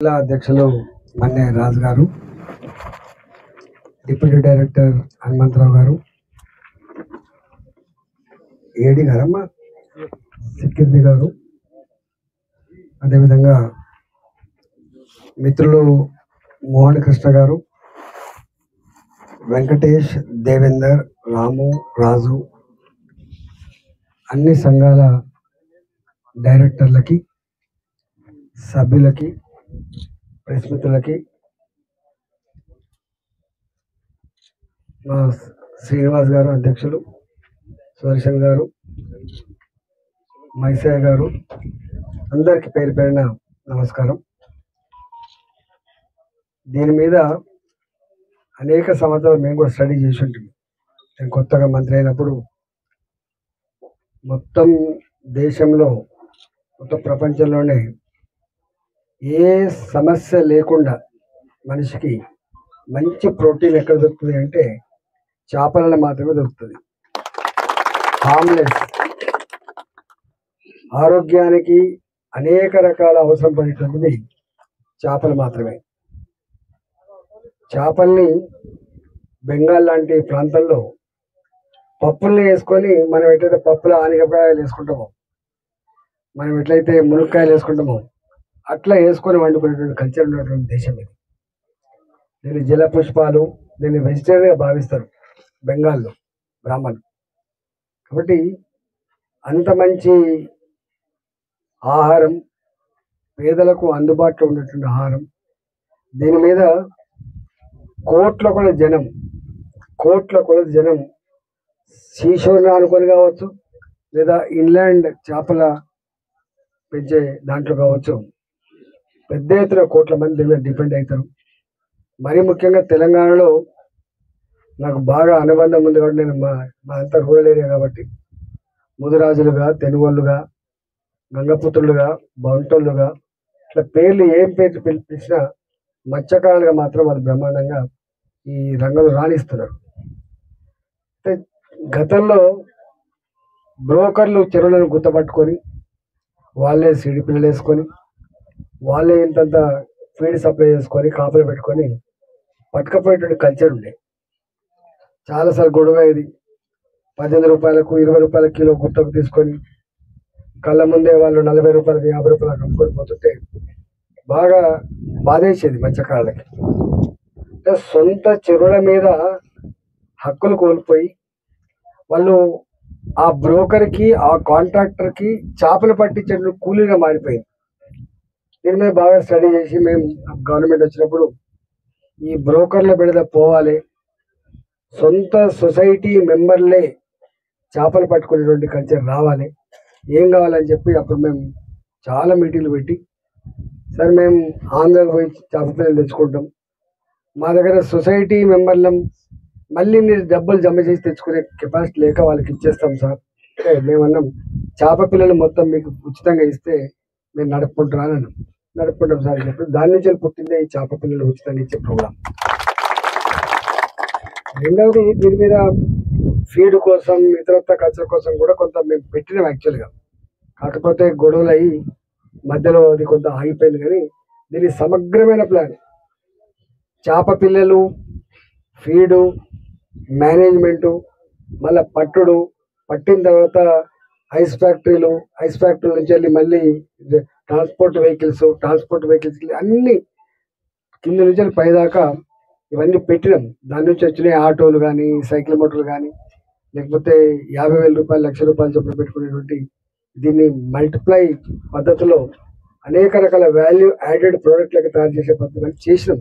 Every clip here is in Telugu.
జిల్లా అధ్యక్షులు మన్నే రాజు గారు, డిప్యూటీ డైరెక్టర్ హనుమంతరావు గారు, ఏడి గారమ్మ సెక్యూరిటీ గారు, అదేవిధంగా మిత్రులు మోహన్ కృష్ణ గారు, వెంకటేష్, దేవేందర్, రాము, రాజు, అన్ని సంఘాల డైరెక్టర్లకి, సభ్యులకి, ప్రెస్ మిత్రులకి, మా శ్రీనివాస్ గారు అధ్యక్షులు, సుదర్శన్ గారు, మైసయ్య గారు, అందరికీ పేరు పేరున నమస్కారం. దీని మీద అనేక సంవత్సరాలు మేము కూడా స్టడీ చేసి ఉంటుంది. నేను కొత్తగా మంత్రి అయినప్పుడు మొత్తం దేశంలో, మొత్తం ప్రపంచంలోనే ఏ సమస్య లేకుండా మనిషికి మంచి ప్రోటీన్ ఎక్కడ దొరుకుతుంది అంటే చేపలలో మాత్రమే దొరుకుతుంది. హార్మ్లెస్, ఆరోగ్యానికి అనేక రకాల అవసరం పడేటువంటిది చేపలు మాత్రమే. చేపల్ని బెంగాల్ లాంటి ప్రాంతంలో పప్పుల్ని వేసుకొని, మనం ఎట్లయితే పప్పులో ఆనిగకాయలు వేసుకుంటామో, మనం ఎట్లయితే మునక్కాయలు వేసుకుంటామో, అట్లా వేసుకొని వండుకునేటువంటి కల్చర్ ఉన్నటువంటి దేశం ఇది. దీన్ని జలపుష్పాలు, దీన్ని వెజిటేరియన్గా భావిస్తారు బెంగాల్లో బ్రాహ్మణులు. కాబట్టి అంత మంచి ఆహారం, పేదలకు అందుబాటులో ఉన్నటువంటి ఆహారం. దీని మీద కోట్ల కొలది జనం సీషోర్ని అనుకొని కావచ్చు, లేదా ఇన్లాండ్ చేపల పెంచే దాంట్లో కావచ్చు, పెద్ద ఎత్తున కోట్ల మంది దీని మీద డిపెండ్ అవుతారు. మరీ ముఖ్యంగా తెలంగాణలో నాకు బాగా అనుబంధం ఉంది కాబట్టి, నేను మా అంతా రూరల్ ఏరియా కాబట్టి, ముదిరాజులుగా, తెనుగోళ్ళుగా, గంగపుత్రులుగా, బంటోళ్ళుగా, ఇట్లా పేర్లు ఏం పేర్లు పిలిచినా మత్స్యకారులుగా మాత్రం వాళ్ళు బ్రహ్మాండంగా ఈ రంగంలో రాణిస్తున్నారు. గతంలో బ్రోకర్లు చెరువులను గుర్తపట్టుకొని, వాళ్ళే సిడి పిల్లలు వేసుకొని, వాళ్ళే ఇంతంత ఫీడ్ సప్లై చేసుకొని, కాపలు పెట్టుకొని పట్టుకపోయేటువంటి కల్చర్ ఉండే. చాలాసార్లు గొడవ ఇది. 18 రూపాయలకు 20 రూపాయల కిలో గుత్తకు తీసుకొని కళ్ళ ముందే వాళ్ళు 40 రూపాయలకు 50 రూపాయలకు అమ్ముకొని పోతుంటే బాగా బాధేసేది మత్స్యకారులకి. సొంత చెరువుల మీద హక్కులు కోల్పోయి వాళ్ళు ఆ బ్రోకర్కి, ఆ కాంట్రాక్టర్కి చేపలు పట్టించే కూలీగా మారిపోయింది. దీని మీద బాగా స్టడీ చేసి మేము గవర్నమెంట్ వచ్చినప్పుడు ఈ బ్రోకర్ల బెడద పోవాలి, సొంత సొసైటీ మెంబర్లే చేపలు పట్టుకునేటువంటి కల్చర్ రావాలి, ఏం కావాలని చెప్పి అప్పుడు మేము చాలా మీటింగ్లు పెట్టి, సరే మేము ఆంధ్రాకి పోయి చేప పిల్లలు తెచ్చుకుంటాం, మా దగ్గర సొసైటీ మెంబర్లం మళ్ళీ మీరు డబ్బులు జమ చేసి తెచ్చుకునే కెపాసిటీ లేక వాళ్ళకి ఇచ్చేస్తాం సార్. మేమన్నాం, చేప పిల్లలు మొత్తం మీకు ఉచితంగా ఇస్తే మేము నడుపుకుంటున్నాను అన్నాం. నడుపుకుంటాం సార్ అని చెప్పి దాని నుంచి పుట్టిందే ఈ చేప పిల్లలు ఉచితంగా ఇచ్చే ప్రోగ్రాం. రెండవది, దీని మీద ఫీడ్ కోసం, ఇతరత్వ కల్చర్ కోసం కూడా కొంత మేము పెట్టినాం యాక్చువల్గా. కాకపోతే గొడవలు అయ్యి మధ్యలో అది కొంత ఆగిపోయింది. కానీ దీని సమగ్రమైన ప్లాన్, చేప పిల్లలు, ఫీడు, మేనేజ్మెంటు, మళ్ళీ పట్టిన తర్వాత ఐస్ ఫ్యాక్టరీల నుంచి వెళ్ళి మళ్ళీ ట్రాన్స్పోర్ట్ వెహికల్స్ అన్నీ కింద నుంచి వెళ్ళి పైదాకా ఇవన్నీ పెట్టినాం. దాని నుంచి వచ్చినాయి ఆటోలు కానీ, సైకిల్ మోటార్లు కానీ, లేకపోతే 50,000 రూపాయలు, 1,00,000 రూపాయలు చొప్పున పెట్టుకునేటువంటి దీన్ని మల్టిప్లై పద్ధతిలో అనేక రకాల వాల్యూ యాడెడ్ ప్రోడక్ట్లకు తయారు చేసే పద్ధతి చేసినాం.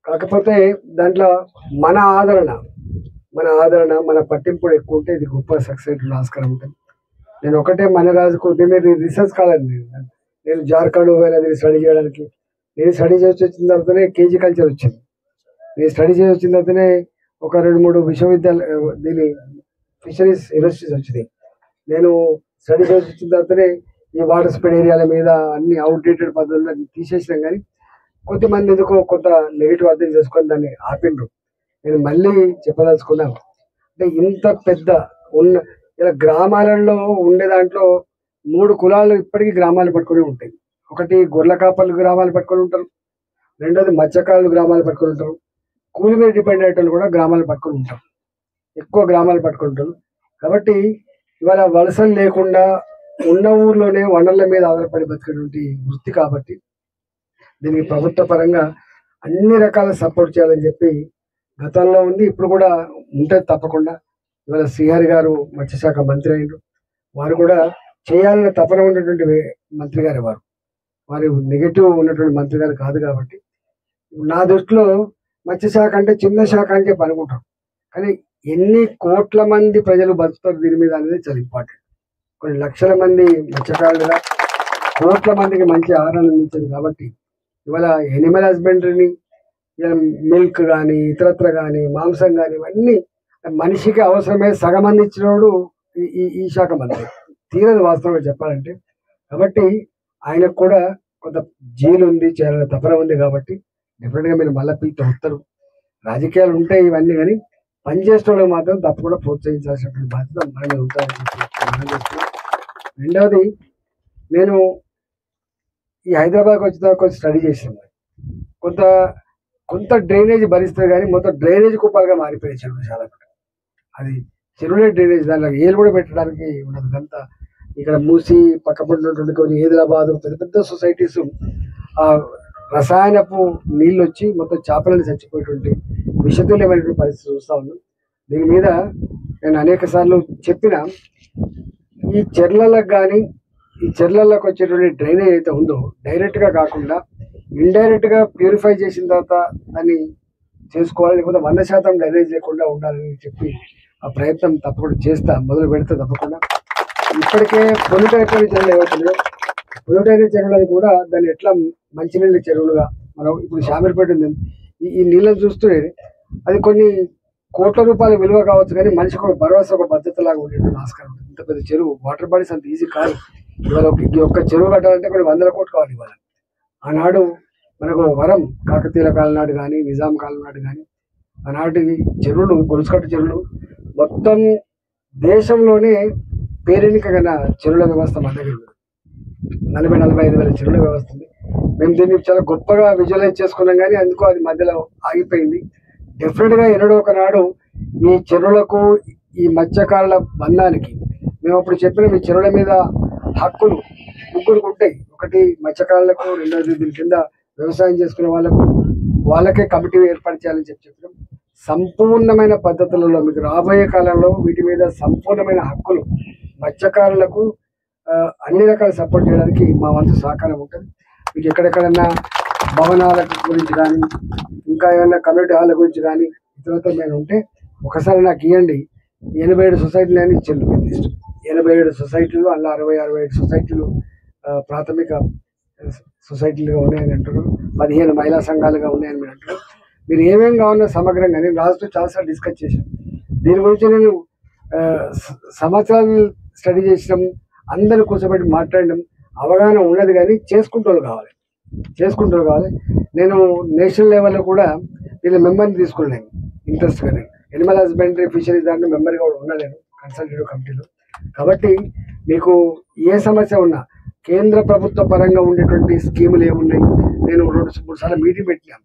కాకపోతే దాంట్లో మన ఆదరణ, మన పట్టింపుడు ఎక్కువ ఉంటే ఇది గొప్ప సక్సెస్ ఆస్కారం ఉంటుంది. నేను ఒకటే మన రాజుకు దీని రీసెర్చ్ కాదండి. నేను జార్ఖండ్ పోయినది స్టడీ చేయడానికి. నేను స్టడీ చేసి వచ్చిన తర్వాతనే కేజీ కల్చర్ వచ్చింది. నేను స్టడీ చేసి వచ్చిన తర్వాతనే ఒక 2-3 విశ్వవిద్యాలయ దీని ఫిషరీస్ యూనివర్సిటీస్ వచ్చినాయి. నేను స్టడీ చేసి వచ్చిన తర్వాతనే ఈ వాటర్ స్ప్రెడ్ ఏరియాల మీద అన్ని అవుట్డేటెడ్ పద్ధతులు తీసేసినాం. కానీ కొంతమంది ఎందుకో కొంత నెగిటివ్ అర్థం చేసుకొని దాన్ని ఆపిండ్రు. నేను మళ్ళీ చెప్పదలుచుకున్నాను, అంటే ఇంత పెద్ద ఇలా గ్రామాలలో ఉండే దాంట్లో 3 కులాలు ఇప్పటికీ గ్రామాలు పట్టుకుని ఉంటాయి. ఒకటి గొర్రెల కాపర్లు గ్రామాలు పట్టుకొని ఉంటారు, రెండోది మత్స్యకారులు గ్రామాలు పట్టుకొని ఉంటారు, కూలి మీద డిపెండ్ అయ్యేటోళ్ళు కూడా గ్రామాలు పట్టుకొని ఉంటారు, ఎక్కువ గ్రామాలు పట్టుకొని ఉంటారు. కాబట్టి ఇవాళ వలసలు లేకుండా ఉన్న ఊర్లోనే వనరుల మీద ఆధారపడి బతికేటువంటి వృత్తి కాబట్టి దీనికి ప్రభుత్వ పరంగా అన్ని రకాల సపోర్ట్ చేయాలని చెప్పి గతంలో ఉంది, ఇప్పుడు కూడా ఉంటుంది తప్పకుండా. ఇవాళ శ్రీహరి గారు మత్స్యశాఖ మంత్రి అయినారు, వారు కూడా చేయాలనే తపన ఉన్నటువంటి మంత్రి గారు వారు నెగిటివ్ ఉన్నటువంటి మంత్రి గారు కాదు. కాబట్టి నా దృష్టిలో మత్స్యశాఖ అంటే చిన్న శాఖ అని చెప్పి అనుకుంటాం, కానీ ఎన్ని కోట్ల మంది ప్రజలు బతుకుతారు దీని మీద అనేది చాలా ఇంపార్టెంట్. కొన్ని లక్షల మంది మత్స్యకారులుగా కోట్ల మందికి మంచి ఆహారాన్ని అందించింది. కాబట్టి ఇవాళ ఎనిమల్ హస్బెండరీని, మిల్క్ కానీ ఇతరత్ర కానీ మాంసం కానీ ఇవన్నీ మనిషికి అవసరమే సగం మంది ఇచ్చినోడు ఈ శాఖ మంత్రి, తీరదు వాస్తవంగా చెప్పాలంటే. కాబట్టి ఆయనకు కూడా కొంత జీలు ఉంది, చాలా తపన ఉంది. కాబట్టి డెఫినెట్గా మీరు మళ్ళీ పిలిచి వస్తారు. రాజకీయాలు ఉంటాయి ఇవన్నీ, కానీ పనిచేసే వాళ్ళకి మాత్రం తప్పకుండా ప్రోత్సహించాల్సినటువంటి బాధ్యత మన మీద ఉంటారని. రెండవది, నేను ఈ హైదరాబాద్కి వచ్చిన కొంచెం స్టడీ చేసాను. కొంత డ్రైనేజ్ భరిస్తుంది, కానీ మొత్తం డ్రైనేజ్ కుప్పలుగా మారిపోయాయి చెరువులు చాలా. అది చెరువులే డ్రైనేజ్, దాంట్లో ఏలు కూడా పెట్టడానికి ఉండదు. అంతా ఇక్కడ మూసి పక్కపడినటువంటి కొన్ని హైదరాబాద్ పెద్ద పెద్ద సొసైటీస్ ఆ రసాయనపు నీళ్ళు వచ్చి మొత్తం చేపలను చచ్చిపోయేటువంటి విషతుల్యమైనటువంటి పరిస్థితి చూస్తా ఉన్నాం. దీని మీద నేను అనేక సార్లు చెప్పిన, ఈ చెర్లలకు కానీ ఈ చెర్లలకు వచ్చేటువంటి డ్రైనేజ్ అయితే ఉందో డైరెక్ట్గా కాకుండా ఇండైరెక్ట్గా ప్యూరిఫై చేసిన తర్వాత దాన్ని చేసుకోవాలి, లేకపోతే 100% డ్రైనేజ్ లేకుండా ఉండాలని చెప్పి ఆ ప్రయత్నం తప్పకుండా చేస్తా, మొదలు పెడితే తప్పకుండా. ఇప్పటికే పొలిటైన చెరువులు ఏవైతున్నాయో పొలిటైన చెరువులని కూడా దాన్ని ఎట్లా మంచినీళ్ళ చెరువులుగా మనం ఇప్పుడు షామీర్పేట ఉంది, ఈ నీళ్ళని చూస్తే అది కొన్ని కోట్ల రూపాయల విలువ కావచ్చు, కానీ మనిషికి ఒక భరోసా, ఒక భద్రత లాగా ఉండేటువంటి ఆస్కారం ఉంటుంది. ఇంత పెద్ద చెరువు, వాటర్ బాడీస్ అంత ఈజీ కాదు. ఇవాళ ఒక్క చెరువు కట్టాలంటే కొన్ని 100 కోట్లు కావాలి. ఇవాళ ఆనాడు మనకు వరం, కాకతీయుల కాలం నాడు కానీ నిజాం కాలం నాడు కానీ ఆనాటి చెరువులు, గొలుసుకట్టు చెరువులు మొత్తం దేశంలోనే పేరెన్నిక గల చెరువుల వ్యవస్థ మన దగ్గర ఉంది. 40-45 వేల చెరువుల వ్యవస్థ ఉంది. మేము దీన్ని చాలా గొప్పగా విజువలైజ్ చేసుకున్నాం, కానీ అందుకు అది మధ్యలో ఆగిపోయింది. డెఫినెట్గా ఎన్నడో ఒకనాడు ఈ చెరువులకు, ఈ మత్స్యకారుల బంధానికి మేము అప్పుడు చెప్పిన ఈ చెరువుల మీద హక్కులు ముగ్గురికి ఉంటాయి. ఒకటి మత్స్యకారులకు, రెండోది దీని కింద వ్యవసాయం చేసుకునే వాళ్ళకే కమిటీ ఏర్పాటు చేయాలని చెప్పినాం. సంపూర్ణమైన పద్ధతులలో మీకు రాబోయే కాలంలో వీటి మీద సంపూర్ణమైన హక్కులు మత్స్యకారులకు అన్ని రకాల సపోర్ట్ చేయడానికి మా వంతు సహకారం ఉంటుంది. మీకు ఎక్కడెక్కడన్నా భవనాల గురించి కానీ ఇంకా ఏమైనా కమ్యూనిటీ హాల్ గురించి కానీ ఇతరులతో నేను ఉంటే ఒకసారి నాకు ఇవ్వండి. 87 సొసైటీలు అని ఇచ్చింది లిస్ట్. 87 సొసైటీలు, అలా 60-65 సొసైటీలు ప్రాథమిక సొసైటీలుగా ఉన్నాయని అంటున్నారు, 15 మహిళా సంఘాలుగా ఉన్నాయని మీరు అంటున్నారు. మీరు ఏమేమి కావాలన్నా సమగ్రంగా నేను రాజుతో చాలాసార్లు డిస్కస్ చేశాను. దీని గురించి నేను సంవత్సరాలు స్టడీ చేసినాం, అందరూ కూర్చోబెట్టి మాట్లాడడం, అవగాహన ఉన్నది, కానీ చేసుకుంటూ కావాలి. నేను నేషనల్ లెవెల్లో కూడా వీళ్ళ మెంబర్ని తీసుకున్నాను ఇంట్రెస్ట్గా. నేను ఎనిమల్ హస్బెండరీ ఫిషరీస్ దాంట్లో మెంబర్గా కూడా ఉన్నాను కన్సల్టేటివ్ కమిటీలో. కాబట్టి మీకు ఏ సమస్య ఉన్నా కేంద్ర ప్రభుత్వ పరంగా ఉండేటువంటి స్కీములు ఏమున్నాయి, నేను 2-3 సార్లు మీటింగ్ పెట్టినాను.